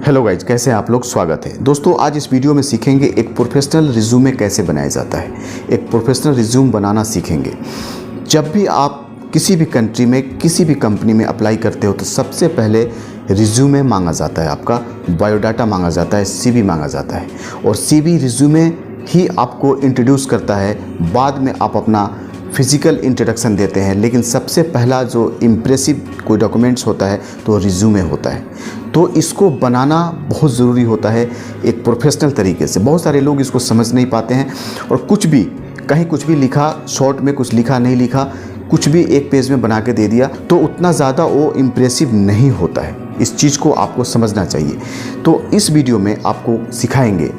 Hello guys, कैसे हैं आप लोग। स्वागत है दोस्तों। आज इस वीडियो में सीखेंगे एक प्रोफेशनल रिज्यूमे कैसे बनाया जाता है। एक प्रोफेशनल रिज्यूम बनाना सीखेंगे। जब भी आप किसी भी कंट्री में किसी भी कंपनी में अप्लाई करते हो तो सबसे पहले रिज्यूमे मांगा जाता है, आपका बायोडाटा मांगा जाता है, सीवी मांगा जाता है। और सीवी रिज्यूमे ही आपको इंट्रोड्यूस करता है। बाद में आप अपना फिज़िकल इंट्रोडक्शन देते हैं, लेकिन सबसे पहला जो इम्प्रेसिव कोई डॉक्यूमेंट्स होता है तो रिज्यूमे होता है। तो इसको बनाना बहुत ज़रूरी होता है एक प्रोफेशनल तरीके से। बहुत सारे लोग इसको समझ नहीं पाते हैं और कहीं कुछ भी लिखा, शॉर्ट में कुछ लिखा नहीं लिखा, कुछ भी एक पेज में बना के दे दिया तो उतना ज़्यादा वो इम्प्रेसिव नहीं होता है। इस चीज़ को आपको समझना चाहिए। तो इस वीडियो में आपको सिखाएंगे,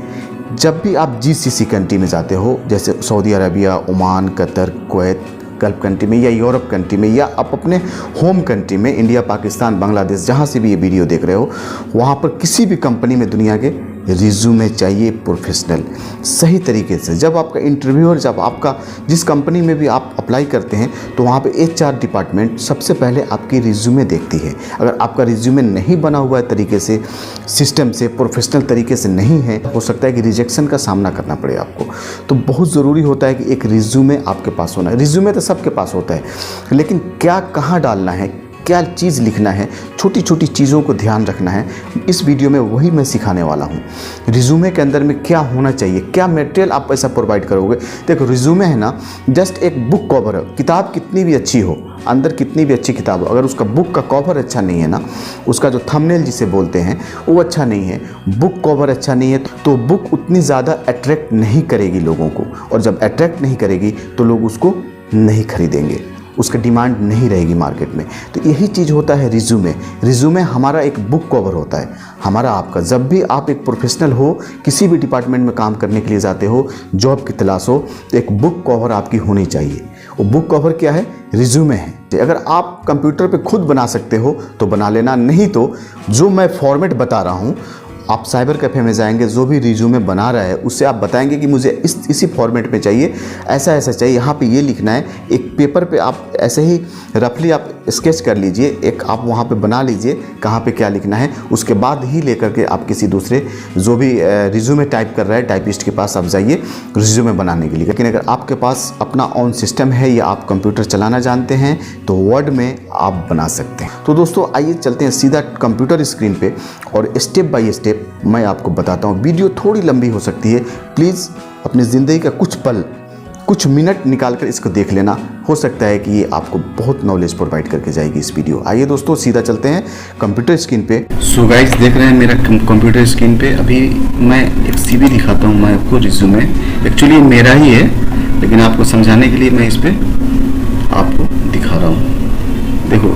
जब भी आप जीसीसी कंट्री में जाते हो, जैसे Saudi Arabia, Oman, Qatar, Kuwait, gulf country में या यूरोप कंट्री में, या आप अपने होम कंट्री में इंडिया, पाकिस्तान, बांग्लादेश, जहाँ से भी ये वीडियो देख रहे हो, वहाँ पर किसी भी कंपनी में दुनिया के रिज्यूमे चाहिए प्रोफेशनल, सही तरीके से। जब आपका इंटरव्यूअर, जब आपका जिस कंपनी में भी आप अप्लाई करते हैं तो वहाँ पे एचआर डिपार्टमेंट सबसे पहले आपकी रिज्यूमे देखती है। अगर आपका रिज्यूमे नहीं बना हुआ है तरीके से, सिस्टम से, प्रोफेशनल तरीके से नहीं है, हो सकता है कि रिजेक्शन का सामना करना पड़े आपको। तो बहुत ज़रूरी होता है कि एक रिज्यूमे आपके पास होना है। रिज्यूमे तो सबके पास होता है, लेकिन क्या कहाँ डालना है, क्या चीज़ लिखना है, छोटी छोटी चीज़ों को ध्यान रखना है। इस वीडियो में वही मैं सिखाने वाला हूँ। रिज्यूमे के अंदर में क्या होना चाहिए, क्या मटेरियल आप ऐसा प्रोवाइड करोगे। देखो, रिज्यूमे है ना, जस्ट एक बुक कवर है। किताब कितनी भी अच्छी हो, अंदर कितनी भी अच्छी किताब हो, अगर उसका बुक का कवर अच्छा नहीं है ना, उसका जो थंबनेल जिसे बोलते हैं वो अच्छा नहीं है, बुक कवर अच्छा नहीं है, तो बुक उतनी ज़्यादा अट्रैक्ट नहीं करेगी लोगों को। और जब अट्रैक्ट नहीं करेगी तो लोग उसको नहीं खरीदेंगे, उसका डिमांड नहीं रहेगी मार्केट में। तो यही चीज़ होता है रिज्यूमे। रिज्यूमे हमारा एक बुक कवर होता है, हमारा आपका। जब भी आप एक प्रोफेशनल हो, किसी भी डिपार्टमेंट में काम करने के लिए जाते हो, जॉब की तलाश हो, तो एक बुक कवर आपकी होनी चाहिए। वो बुक कवर क्या है? रिज्यूमे है। अगर आप कंप्यूटर पे खुद बना सकते हो तो बना लेना, नहीं तो जो मैं फॉर्मेट बता रहा हूँ, आप साइबर कैफ़े में जाएंगे, जो भी रिज्यूमे बना रहा है उससे आप बताएंगे कि मुझे इसी फॉर्मेट में चाहिए, ऐसा ऐसा चाहिए, यहाँ पे ये लिखना है। एक पेपर पे आप ऐसे ही रफली आप स्केच कर लीजिए, एक आप वहाँ पे बना लीजिए कहाँ पे क्या लिखना है। उसके बाद ही लेकर के आप किसी दूसरे जो भी रिज्यूमे टाइप कर रहा है टाइपिस्ट के पास आप जाइए रिज्यूमे बनाने के लिए। लेकिन अगर आपके पास अपना ऑन सिस्टम है या आप कंप्यूटर चलाना जानते हैं तो वर्ड में आप बना सकते हैं। तो दोस्तों आइए चलते हैं सीधा कंप्यूटर स्क्रीन पे और स्टेप बाय स्टेप मैं आपको बताता हूँ। वीडियो थोड़ी लंबी हो सकती है, प्लीज़ अपनी ज़िंदगी का कुछ पल, कुछ मिनट निकाल कर इसको देख लेना। हो सकता है कि ये आपको बहुत नॉलेज प्रोवाइड करके जाएगी इस वीडियो। आइए दोस्तों सीधा चलते हैं कंप्यूटर स्क्रीन पे। सो गाइस, देख रहे हैं मेरा कंप्यूटर स्क्रीन पे। अभी मैं एक सीवी दिखाता हूँ मैं आपको, रिज्यूमे। एक्चुअली मेरा ही है, लेकिन आपको समझाने के लिए मैं इस पर आपको दिखा रहा हूँ। देखो,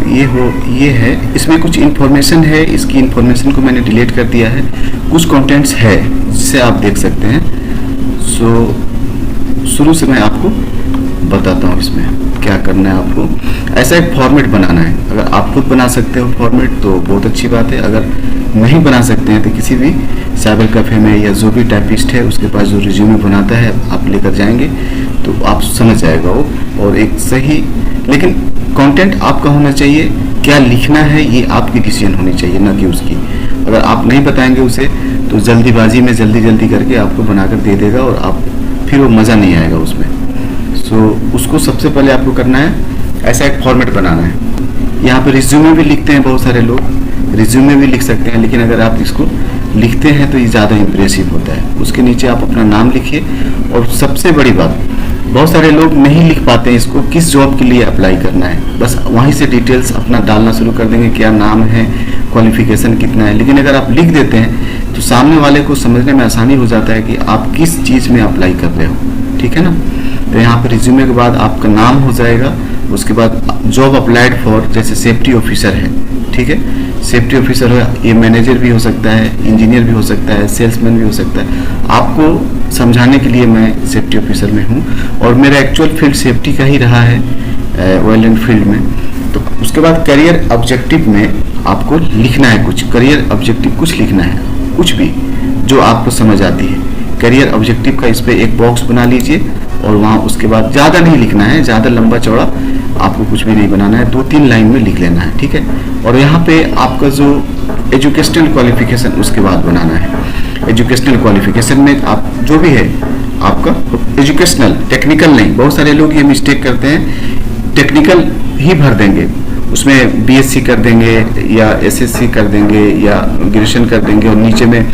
ये है, इसमें कुछ इन्फॉर्मेशन है, इसकी इन्फॉर्मेशन को मैंने डिलीट कर दिया है। कुछ कंटेंट्स है जिसे आप देख सकते हैं। सो शुरू से मैं आपको बताता हूँ इसमें क्या करना है आपको। ऐसा एक फॉर्मेट बनाना है। अगर आप खुद बना सकते हो फॉर्मेट तो बहुत अच्छी बात है। अगर नहीं बना सकते हैं तो किसी भी साइबर कैफ़े में या जो भी टाइपिस्ट है उसके पास जो रिज्यूमे बनाता है आप लेकर जाएंगे तो आप समझ जाएगा वो। और एक सही, लेकिन कंटेंट आपका होना चाहिए। क्या लिखना है ये आपकी डिसीजन होनी चाहिए, ना कि उसकी। अगर आप नहीं बताएंगे उसे तो जल्दीबाजी में जल्दी करके आपको बनाकर दे देगा और आप फिर वो मज़ा नहीं आएगा उसमें। सो उसको सबसे पहले आपको करना है, ऐसा एक फॉर्मेट बनाना है। यहाँ पर रिज्यूमे भी लिखते हैं बहुत सारे लोग, रिज्यूमे भी लिख सकते हैं, लेकिन अगर आप इसको लिखते हैं तो ये ज़्यादा इम्प्रेसिव होता है। उसके नीचे आप अपना नाम लिखिए। और सबसे बड़ी बात, बहुत सारे लोग नहीं लिख पाते हैं इसको, किस जॉब के लिए अप्लाई करना है। बस वहीं से डिटेल्स अपना डालना शुरू कर देंगे, क्या नाम है, क्वालिफिकेशन कितना है। लेकिन अगर आप लिख देते हैं तो सामने वाले को समझने में आसानी हो जाता है कि आप किस चीज़ में अप्लाई कर रहे हो। ठीक है ना। तो यहाँ पर रिज्यूमे के बाद आपका नाम हो जाएगा। उसके बाद जॉब अप्लाइड फॉर, जैसे सेफ्टी ऑफिसर है, ठीक है, सेफ्टी ऑफिसर है, ये मैनेजर भी हो सकता है, इंजीनियर भी हो सकता है, सेल्समैन भी हो सकता है। आपको समझाने के लिए मैं सेफ्टी ऑफिसर में हूँ और मेरा एक्चुअल फील्ड सेफ्टी का ही रहा है, ऑयल एंड फील्ड में। तो उसके बाद करियर ऑब्जेक्टिव में आपको लिखना है कुछ, करियर ऑब्जेक्टिव कुछ लिखना है, कुछ भी जो आपको समझ आती है। करियर ऑब्जेक्टिव का इस पर एक बॉक्स बना लीजिए और वहाँ उसके बाद ज़्यादा नहीं लिखना है, ज़्यादा लंबा चौड़ा आपको कुछ भी नहीं बनाना है, 2-3 लाइन में लिख लेना है। ठीक है। और यहाँ पे आपका जो एजुकेशनल क्वालिफिकेशन उसके बाद बनाना है। एजुकेशनल क्वालिफिकेशन में आप जो भी है आपका एजुकेशनल, टेक्निकल नहीं। बहुत सारे लोग ये मिस्टेक करते हैं, टेक्निकल ही भर देंगे, उसमें बीएससी कर देंगे या एसएससी कर देंगे या ग्रेजुएशन कर देंगे और नीचे में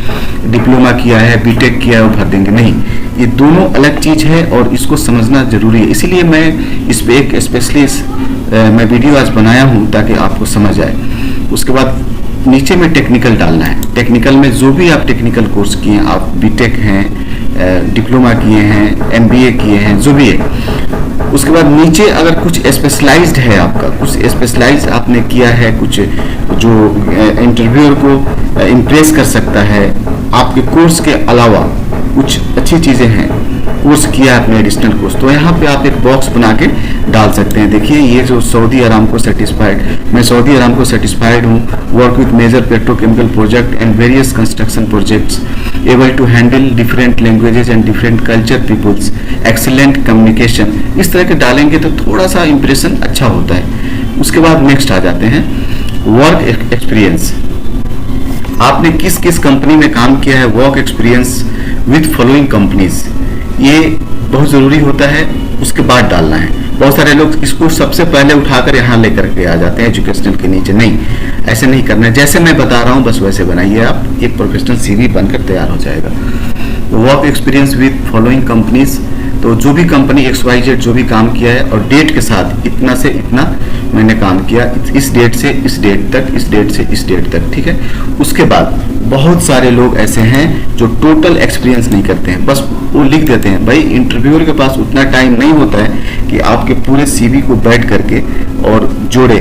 डिप्लोमा किया है, बीटेक किया है वो भर देंगे। नहीं, ये दोनों अलग चीज़ है और इसको समझना जरूरी है। इसीलिए मैं इस पे एक स्पेशलिस्ट मैं वीडियो आज बनाया हूँ ताकि आपको समझ आए। उसके बाद नीचे में टेक्निकल डालना है। टेक्निकल में जो भी आप टेक्निकल कोर्स किए हैं, आप बीटेक हैं, डिप्लोमा किए हैं, एमबीए किए हैं, जो भी है। उसके बाद नीचे अगर कुछ स्पेशलाइज्ड है आपका, कुछ स्पेशलाइज आपने किया है, कुछ जो इंटरव्यूअर को इम्प्रेस कर सकता है, आपके कोर्स के अलावा कुछ अच्छी चीज़ें हैं, कोर्स किया आपने एडिशनल कोर्स, तो यहाँ पे आप एक बॉक्स बना के डाल सकते हैं। देखिए ये जो सऊदी अरामको सेटिस्फाइड, मैं सऊदी अरामको सेटिस्फाइड हूँ, work with major petrochemical project and various construction projects, able to handle different languages and different culture peoples, excellent communication, इस तरह के डालेंगे तो थोड़ा सा इंप्रेशन अच्छा होता है। उसके बाद नेक्स्ट आ जाते हैं वर्क एक्सपीरियंस। आपने किस किस कंपनी में काम किया है, work experience with following companies, ये बहुत ज़रूरी होता है, उसके बाद डालना है। बहुत सारे लोग इसको सबसे पहले उठाकर यहाँ लेकर के आ जाते हैं एजुकेशनल के नीचे। नहीं, ऐसे नहीं करना है। जैसे मैं बता रहा हूँ बस वैसे बनाइए, आप एक प्रोफेशनल सीवी बनकर तैयार हो जाएगा। Work experience with following companies, तो जो भी कंपनी XYZ जो भी काम किया है और डेट के साथ इतना से इतना मैंने काम किया, इस डेट से इस डेट तक, इस डेट से इस डेट तक, ठीक है। उसके बाद बहुत सारे लोग ऐसे हैं जो टोटल एक्सपीरियंस नहीं करते हैं, बस वो लिख देते हैं। भाई इंटरव्यूअर के पास उतना टाइम नहीं होता है कि आपके पूरे सीवी को बैठ करके और जोड़े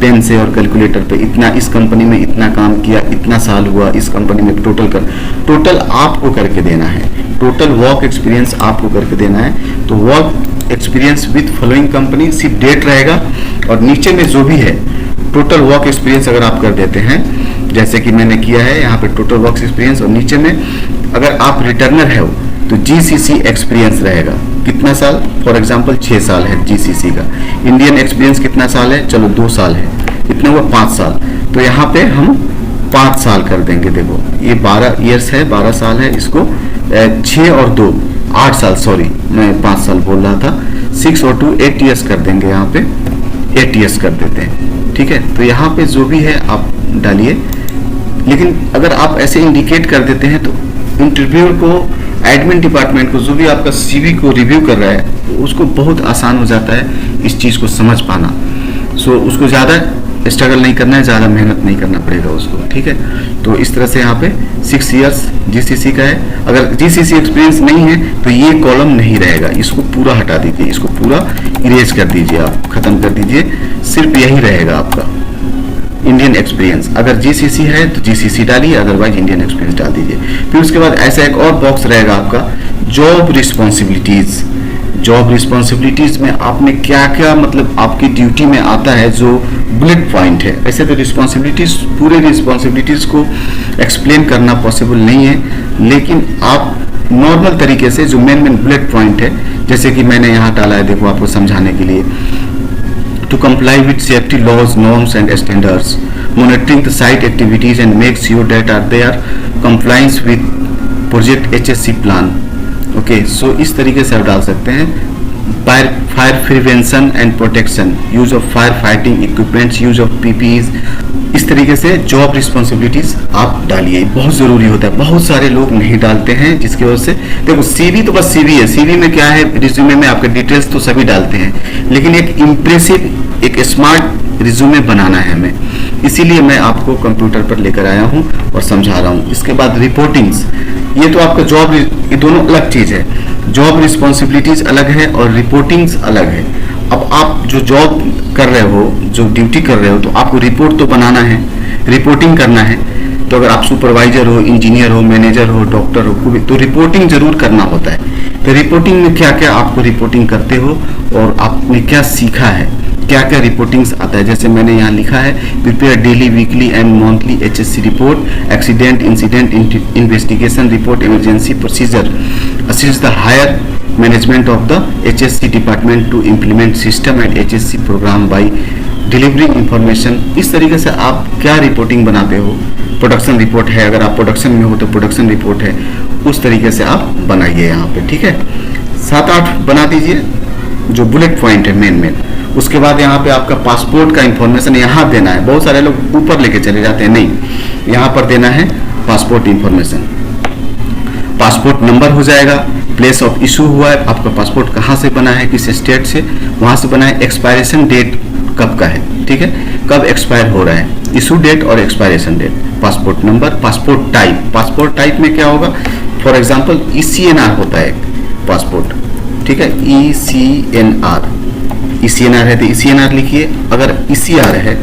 पेन से और कैलकुलेटर पे, इतना इस कंपनी में इतना काम किया, इतना साल हुआ, इस कंपनी में टोटल आपको करके देना है। टोटल वर्क एक्सपीरियंस आपको करके देना है। तो work experience with following company सिर्फ डेट रहेगा और नीचे में जो भी है टोटल वर्क एक्सपीरियंस अगर आप कर देते हैं, जैसे कि मैंने किया है यहाँ पे टोटल वर्क एक्सपीरियंस, और नीचे में अगर आप रिटर्नर है तो GCC एक्सपीरियंस रहेगा। कितना साल, फॉर एग्जांपल 6 साल है GCC का। इंडियन एक्सपीरियंस कितना साल है, चलो 2 साल है, कितना हुआ 5 साल, तो यहाँ पे हम 5 साल कर देंगे। देखो ये 12 ईयर्स है, 12 साल है, इसको 6 और 2 8 साल, सॉरी मैं 5 साल बोल रहा था, 6 और 2 8 ईयर्स कर देंगे, यहाँ पे 8 ईयर्स कर देते हैं, ठीक है। तो यहाँ पे जो भी है आप डालिए, लेकिन अगर आप ऐसे इंडिकेट कर देते हैं तो इंटरव्यूअर को, एडमिन डिपार्टमेंट को, जो भी आपका सीवी को रिव्यू कर रहा है उसको बहुत आसान हो जाता है इस चीज़ को समझ पाना। सो उसको ज़्यादा स्ट्रगल नहीं करना है, ज़्यादा मेहनत नहीं करना पड़ेगा उसको, ठीक है। तो इस तरह से यहाँ पे 6 ईयर्स GCC का है। अगर GCC एक्सपीरियंस नहीं है तो ये कॉलम नहीं रहेगा, इसको पूरा हटा दीजिए, इसको पूरा इरेज कर दीजिए, आप खत्म कर दीजिए, सिर्फ यही रहेगा आपका इंडियन एक्सपीरियंस। अगर GCC है तो GCC डालिए, अदरवाइज इंडियन एक्सपीरियंस डाल दीजिए। फिर उसके बाद ऐसा एक और बॉक्स रहेगा आपका जॉब रिस्पॉन्सिबिलिटीज। जॉब रिस्पॉन्सिबिलिटीज में आपने क्या क्या, मतलब आपकी ड्यूटी में आता है जो बुलेट पॉइंट है। ऐसे तो रिस्पॉन्सिबिलिटीज, पूरे रिस्पॉन्सिबिलिटीज को एक्सप्लेन करना पॉसिबल नहीं है, लेकिन आप नॉर्मल तरीके से जो मेन बुलेट पॉइंट है, जैसे कि मैंने यहाँ डाला है, देखो आपको समझाने के लिए, to comply with safety laws, norms and standards, monitoring the site activities and make sure that they are compliance with project HSC plan. Okay, so इस तरीके से आप डाल सकते हैं। Fire prevention and protection, use of fire fighting equipments, use of PPEs, इस तरीके से जॉब रिस्पॉन्सिबिलिटीज आप डालिए, बहुत जरूरी होता है। बहुत सारे लोग नहीं डालते हैं, जिसकी वजह से देखो सीवी तो बस सीवी है, सीवी में क्या है, रिज्यूमे में आपके डिटेल्स तो सभी डालते हैं, लेकिन एक इम्प्रेसिव, एक स्मार्ट रिज्यूमे बनाना है हमें, इसीलिए मैं आपको कंप्यूटर पर लेकर आया हूं और समझा रहा हूं। इसके बाद रिपोर्टिंग्स, ये तो आपका जॉब, ये दोनों अलग चीज है, जॉब रिस्पॉन्सिबिलिटीज अलग है और रिपोर्टिंग्स अलग है। अब आप जो जॉब कर रहे हो, जो ड्यूटी कर रहे हो, तो आपको रिपोर्ट तो बनाना है, रिपोर्टिंग करना है। तो अगर आप सुपरवाइजर हो, इंजीनियर हो, मैनेजर हो, डॉक्टर हो, तो रिपोर्टिंग जरूर करना होता है। तो रिपोर्टिंग में क्या क्या आपको रिपोर्टिंग करते हो और आपने क्या सीखा है, क्या क्या रिपोर्टिंग्स आता है, जैसे मैंने यहाँ लिखा है, prepare daily, weekly and monthly HSC report, accident incident investigation report, emergency procedure, assist the higher management of the HSC department to implement system and HSC programme by delivering information, इस तरीके से आप क्या रिपोर्टिंग बनाते हो, production report है, अगर आप प्रोडक्शन में हो तो प्रोडक्शन रिपोर्ट है, उस तरीके से आप बनाइए यहाँ पे, ठीक है। 7-8 बना दीजिए जो बुलेट पॉइंट है मेन। उसके बाद यहाँ पे आपका पासपोर्ट का इंफॉर्मेशन यहाँ देना है। बहुत सारे लोग ऊपर लेके चले जाते हैं, नहीं, यहाँ पर देना है पासपोर्ट इंफॉर्मेशन। पासपोर्ट नंबर हो जाएगा, प्लेस ऑफ इशू हुआ है, आपका पासपोर्ट कहाँ से बना है, किस स्टेट से, वहाँ से बना है, एक्सपायरेशन डेट कब का है, ठीक है, कब एक्सपायर हो रहा है, इशू डेट और expiration date, passport number, passport type में क्या होगा, फॉर एग्जांपल ECNR होता है पासपोर्ट, ठीक है, ECNR है तो ECNR लिखिए। अगर ECR है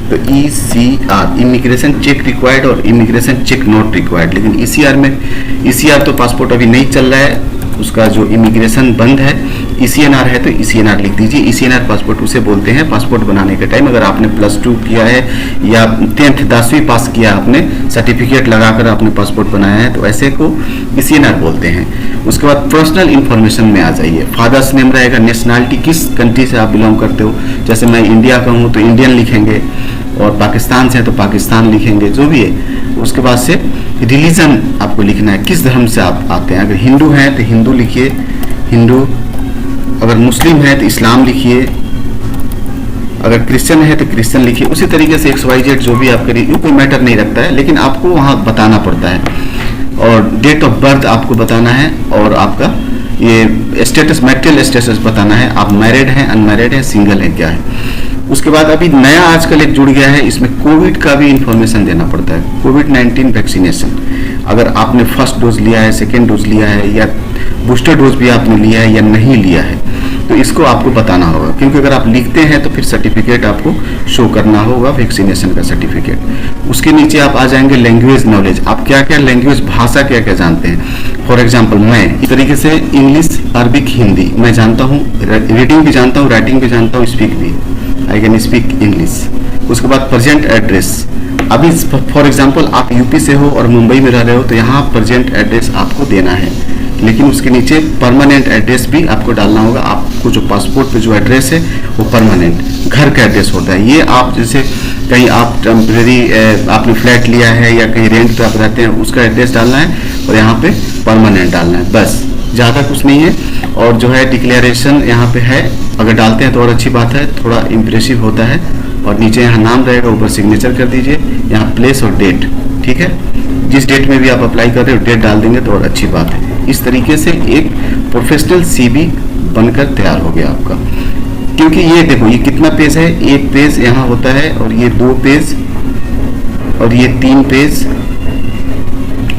तो ECR, इमिग्रेशन चेक रिक्वायर्ड और इमिग्रेशन चेक नॉट रिक्वायर्ड। लेकिन ECR तो पासपोर्ट अभी नहीं चल रहा है, उसका जो इमिग्रेशन बंद है। ECNR है तो ECNR लिख दीजिए। ECNR पासपोर्ट उसे बोलते हैं पासपोर्ट बनाने के टाइम, अगर आपने +2 किया है या 10th 10वीं पास किया, आपने सर्टिफिकेट लगाकर आपने पासपोर्ट बनाया है, तो ऐसे को ECNR बोलते हैं। उसके बाद पर्सनल इन्फॉर्मेशन में आ जाइए। फादर्स नेम रहेगा, नेशनलिटी किस कंट्री से आप बिलोंग करते हो, जैसे मैं इंडिया का हूँ तो इंडियन लिखेंगे, और पाकिस्तान से है तो पाकिस्तान लिखेंगे, जो भी है। उसके बाद से रिलीजन आपको लिखना है, किस धर्म से आप आते हैं। अगर हिंदू हैं तो हिंदू लिखिए, हिंदू। अगर मुस्लिम है तो इस्लाम लिखिए, अगर क्रिश्चियन है तो क्रिश्चियन लिखिए। उसी तरीके से XYZ जो भी आप करिए, कोई मैटर नहीं रखता है, लेकिन आपको वहाँ बताना पड़ता है। और डेट ऑफ बर्थ आपको बताना है, और आपका ये स्टेटस, मैरिटल स्टेटस बताना है, आप मैरिड हैं, अनमैरिड हैं, सिंगल है, क्या है। उसके बाद अभी नया आजकल एक जुड़ गया है, इसमें कोविड का भी इंफॉर्मेशन देना पड़ता है। कोविड-19 वैक्सीनेशन, अगर आपने फर्स्ट डोज लिया है, सेकेंड डोज लिया है, या बूस्टर डोज भी आपने लिया है या नहीं लिया है, तो इसको आपको बताना होगा। क्योंकि अगर आप लिखते हैं तो फिर सर्टिफिकेट आपको शो करना होगा, वैक्सीनेशन का सर्टिफिकेट। उसके नीचे आप आ जाएंगे लैंग्वेज नॉलेज, आप क्या क्या लैंग्वेज, भाषा क्या क्या जानते हैं। फॉर एग्जाम्पल मैं इस तरीके से इंग्लिश, अरबिक, हिंदी मैं जानता हूँ, रीडिंग भी जानता हूँ, राइटिंग भी जानता हूँ, स्पीक भी, आई कैन स्पीक इंग्लिश। उसके बाद प्रेजेंट एड्रेस, अभी फॉर एग्जांपल आप यूपी से हो और मुंबई में रह रहे हो तो यहाँ प्रेजेंट एड्रेस आपको देना है, लेकिन उसके नीचे परमानेंट एड्रेस भी आपको डालना होगा। आपको जो पासपोर्ट पे जो एड्रेस है वो परमानेंट घर का एड्रेस होता है। ये आप जैसे कहीं आप टेम्परेरी आपने फ्लैट लिया है या कहीं रेंट पे आप रहते हैं, उसका एड्रेस डालना है और यहाँ पे परमानेंट डालना है, बस, ज़्यादा कुछ नहीं है। और जो है डिक्लेरेशन यहाँ पे है, अगर डालते हैं तो और अच्छी बात है, थोड़ा इम्प्रेसिव होता है। और नीचे यहाँ नाम रहेगा, ऊपर सिग्नेचर कर दीजिए, यहाँ प्लेस और डेट, ठीक है, जिस डेट में भी आप अप्लाई कर रहे हो डेट डाल देंगे तो और अच्छी बात है। इस तरीके से एक प्रोफेशनल CV बनकर तैयार हो गया आपका। क्योंकि ये देखो ये कितना पेज है, 1 पेज यहाँ होता है, और ये 2 पेज, और ये 3 पेज,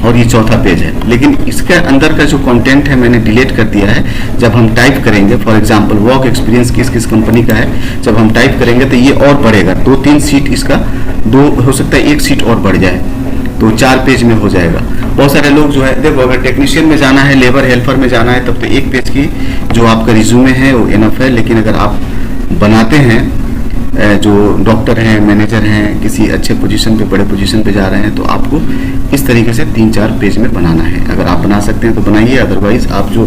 और ये 4था पेज है। लेकिन इसके अंदर का जो कंटेंट है मैंने डिलीट कर दिया है। जब हम टाइप करेंगे, फॉर एग्जांपल वर्क एक्सपीरियंस किस किस कंपनी का है, जब हम टाइप करेंगे तो ये और बढ़ेगा, 2-3 सीट इसका, 2 हो सकता है 1 सीट और बढ़ जाए, तो 4 पेज में हो जाएगा। बहुत सारे लोग जो है, देखो अगर टेक्नीशियन में जाना है, लेबर हेल्पर में जाना है, तब तो 1 पेज की जो आपका रिज्यूमे है वो इनफ है। लेकिन अगर आप बनाते हैं, जो डॉक्टर हैं, मैनेजर हैं, किसी अच्छे पोजीशन पे, बड़े पोजीशन पे जा रहे हैं, तो आपको इस तरीके से 3-4 पेज में बनाना है। अगर आप बना सकते हैं तो बनाइए, अदरवाइज आप जो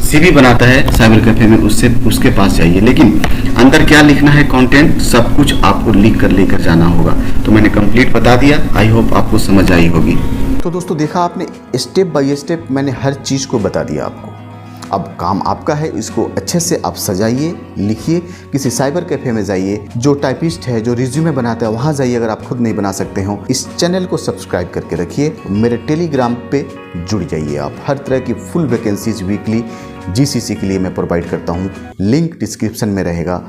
CV बनाता है साइबर कैफे में उसके पास जाइए। लेकिन अंदर क्या लिखना है, कंटेंट सब कुछ आपको लिख कर लेकर जाना होगा। तो मैंने कंप्लीट बता दिया, आई होप आपको समझ आई होगी। तो दोस्तों देखा आपने, स्टेप बाय स्टेप मैंने हर चीज़ को बता दिया आपको। अब काम आपका है, इसको अच्छे से आप सजाइए, लिखिए, किसी साइबर कैफे में जाइए, जो टाइपिस्ट है, जो रिज्यूमे बनाता है वहाँ जाइए। अगर आप खुद नहीं बना सकते हो, इस चैनल को सब्सक्राइब करके रखिए, मेरे टेलीग्राम पे जुड़ जाइए आप। हर तरह की फुल वैकेंसीज वीकली GCC के लिए मैं प्रोवाइड करता हूँ, लिंक डिस्क्रिप्शन में रहेगा।